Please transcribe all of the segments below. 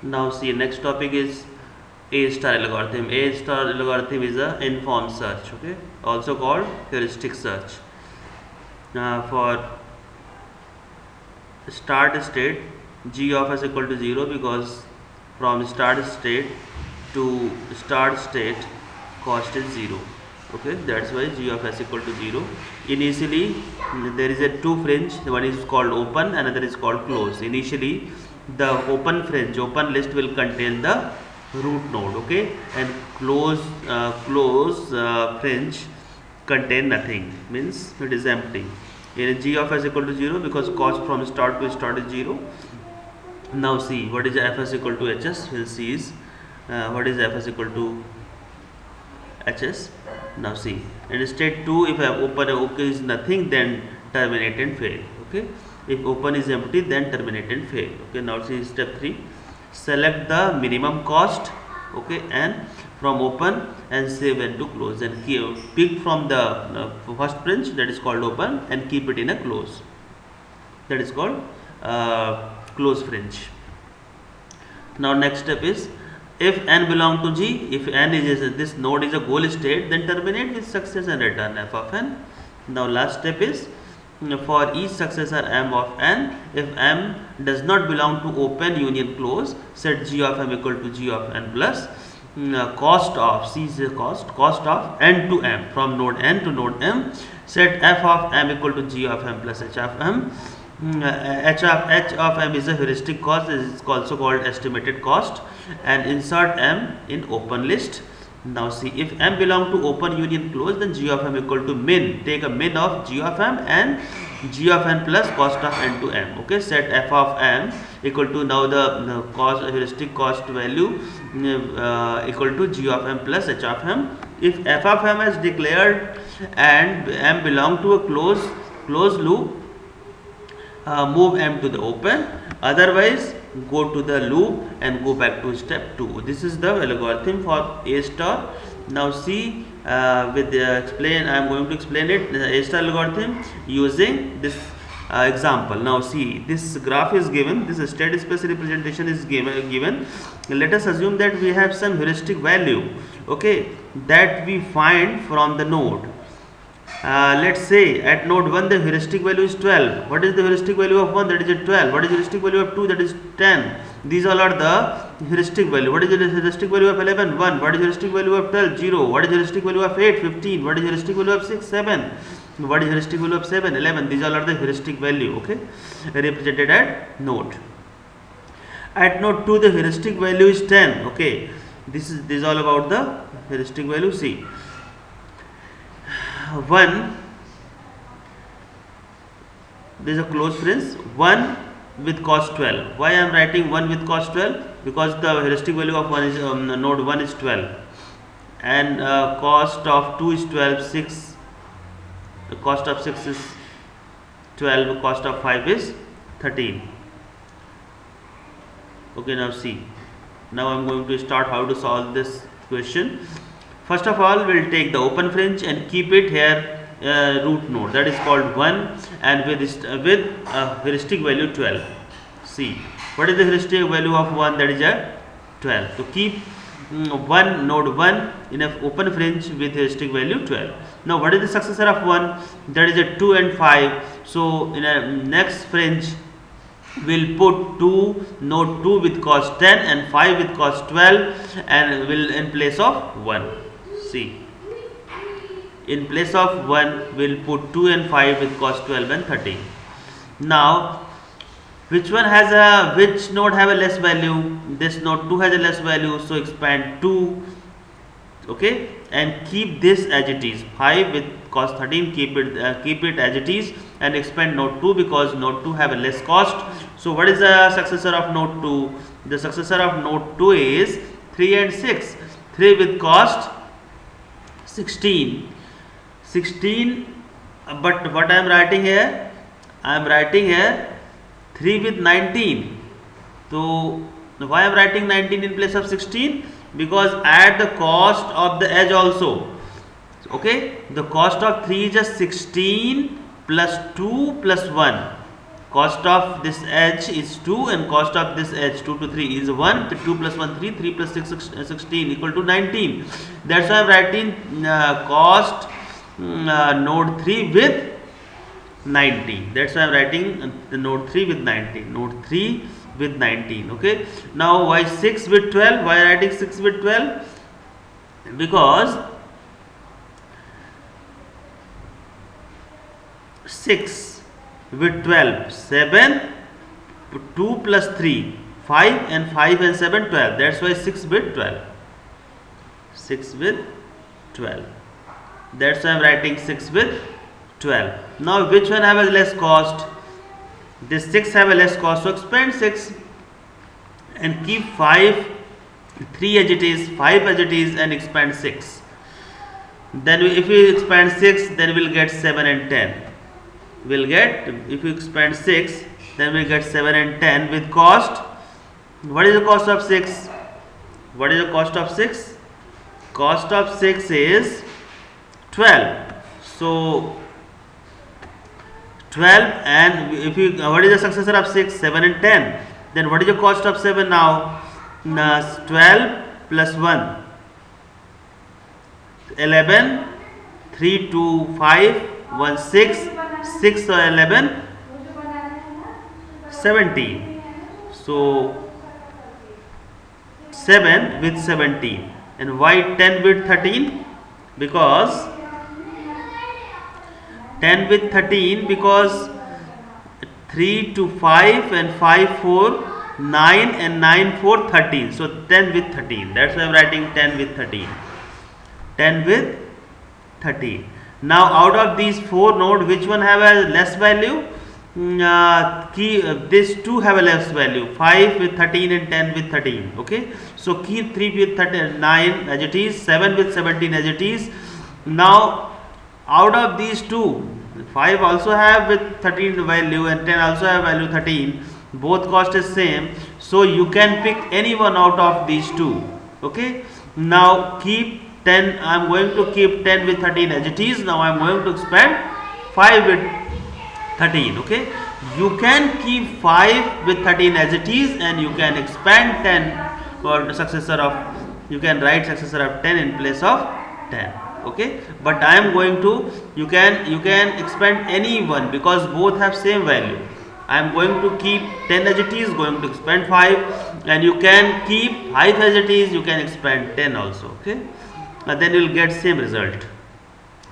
Now see, next topic is A star algorithm. A star algorithm is a informed search, okay, also called heuristic search. For start state, g of s equal to 0, because from start state to start state cost is 0. Okay, that's why g of s equal to 0. Initially there is a two fringe, one is called open, another is called close. Initially the open fringe, open list will contain the root node, okay, and close fringe contain nothing, means it is empty. Here g of s equal to 0 because cost from start to start is 0. Now see, what is fs equal to hs? We'll see is what is fs equal to hs. Now see, in state 2, if I open okay is nothing, then terminate and fail. Okay, if open is empty, then terminate and fail. Okay, now see step 3, select the minimum cost, okay, and from open and save and to close, and pick from the first fringe, that is called open, and keep it in a close, that is called close fringe. Now next step is, if n belong to g, if n is this node is a goal state, then terminate with success and return f of n. Now last step is, for each successor m of n, if m does not belong to open union close, set g of m equal to g of n plus cost of, c is the cost of n to m, from node n to node m, set f of m equal to g of m plus h of m. H of m is a heuristic cost, it is also called estimated cost, and insert m in open list. Now see, if m belong to open union close, then g of m equal to min, take a min of g of m and g of n plus cost of n to m. Okay, set f of m equal to, now the cost, heuristic cost value equal to g of m plus h of m. If f of m is declared and m belong to a closed loop, move m to the open, otherwise go to the loop and go back to step 2. This is the algorithm for A star. Now see, with the explain, I am going to explain it, the A star algorithm, using this example. Now see, this graph is given, this state space representation is given. Let us assume that we have some heuristic value, okay, that we find from the node. Let's say at node 1 the heuristic value is 12. What is the heuristic value of 1? That is a 12. What is the heuristic value of 2? That is 10. These all are the heuristic value. What is the heuristic value of 11? 1. What is the heuristic value of 12? 0. What is the heuristic value of 8? 15. What is the heuristic value of 6? 7. What is the heuristic value of 7? 11. These all are the heuristic value, okay, represented at node. At node 2 the heuristic value is 10. Okay, this is all about the heuristic value. See, 1, there is a close fringe, 1 with cost 12. Why I am writing 1 with cost 12? Because the heuristic value of 1 is node 1 is 12, and cost of 2 is 12, 6, the cost of 6 is 12, cost of 5 is 13. Okay, now see, now I am going to start how to solve this question. First of all, we will take the open fringe and keep it here root node, that is called 1, and with heuristic value 12. See, what is the heuristic value of 1? That is a 12. So keep node 1 in an open fringe with heuristic value 12. Now what is the successor of 1? That is a 2 and 5. So in a next fringe we'll put node 2 with cost 10 and 5 with cost 12, and will in place of 1. See, in place of 1 we'll put 2 and 5 with cost 12 and 13. Now which node have a less value? This node 2 has a less value, so expand 2, okay, and keep this as it is. 5 with cost 13, keep it as it is, and expand node 2 because node 2 have a less cost. So what is the successor of node 2? The successor of node 2 is 3 and 6. 3 with cost 16, but what I am writing here? I am writing here 3 with 19. So why I am writing 19 in place of 16? Because add the cost of the edge also. Okay, the cost of 3 is just 16 plus 2 plus 1. cost of this h is 2 and cost of this h 2 to 3 is 1. 2 plus 1 3, 3 plus 6 16 equal to 19. That's why I'm writing cost node 3 with 19. That's why I'm writing the node 3 with 19. Node 3 with 19. Okay. Now why 6 with 12? Why writing 6 with 12? Because 6 with 12, 7, 2 plus 3, 5, and 5 and 7, 12. That's why 6 with 12. 6 with 12. That's why I'm writing 6 with 12. Now which one have a less cost? This 6 have a less cost. So expand 6 and keep 5, 3 as it is, 5 as it is, and expand 6. Then if we expand 6, then we'll get 7 and 10. We'll get, if we expand 6, then we'll get 7 and 10 with cost. What is the cost of 6? What is the cost of 6? Cost of 6 is 12. So 12, and if you, what is the successor of 6? 7 and 10. Then what is the cost of 7 now? 12 plus 1, 11, 3, 2, 5, 1, 6, 6 or 11, 17. So 7 with 17. And why 10 with 13? Because 10 with 13, because 3 to 5 and 5 4, 9 and 9 4, 13. So 10 with 13. That's why I am writing 10 with 13. 10 with 13. Now out of these 4 nodes, which one have a less value? These 2 have a less value. 5 with 13 and 10 with 13. Okay. So keep 3 with 9 as it is, 7 with 17 as it is. Now out of these 2, 5 also have with 13 value and 10 also have value 13. Both cost is same. So you can pick any one out of these 2. Okay. Now keep 10, I am going to keep 10 with 13 as it is. Now I am going to expand 5 with 13. Okay. You can keep 5 with 13 as it is, and you can expand 10 for the successor of, you can write successor of 10 in place of 10. Okay. But I am going to, you can expand any one because both have same value. I am going to keep 10 as it is, going to expand 5, and you can keep 5 as it is, you can expand 10 also. Okay. Then you will get same result.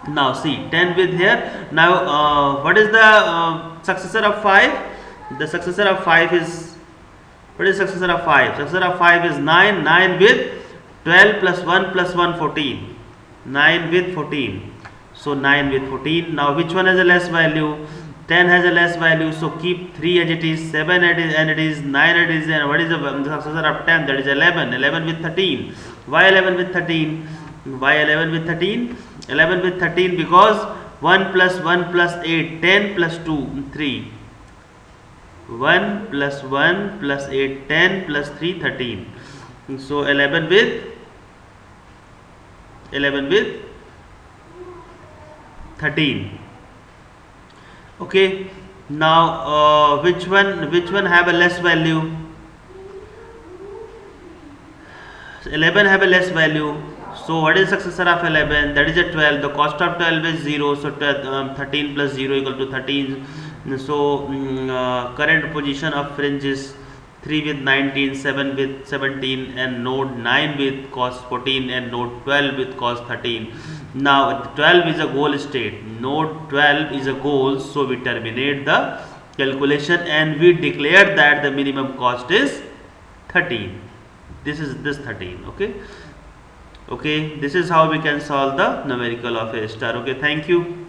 Now see 10 with here. Now what is the successor of 5? The successor of 5 is, what is successor of 5? Successor of 5 is 9. 9 with 12 plus 1 plus 1, 14. 9 with 14. So 9 with 14. Now which one has a less value? 10 has a less value. So keep 3 as it is, 7 as it is, and it is 9 as it is. And what is the successor of 10? That is 11. 11 with 13. Why 11 with 13? Why 11 with 13? 11 with 13 because 1 plus 1 plus 8, 10 plus 2, 3. 1 plus 1 plus 8, 10 plus 3, 13. So 11 with 13. Okay. Now which one have a less value? 11 have a less value. So what is successor of 11? That is a 12. The cost of 12 is 0. So 13 plus 0 equal to 13. So current position of fringe is 3 with 19, 7 with 17, and node 9 with cost 14, and node 12 with cost 13. Now 12 is a goal state. Node 12 is a goal. So we terminate the calculation and we declare that the minimum cost is 13. This is this 13. Okay. Okay, this is how we can solve the numerical of A star. Okay, thank you.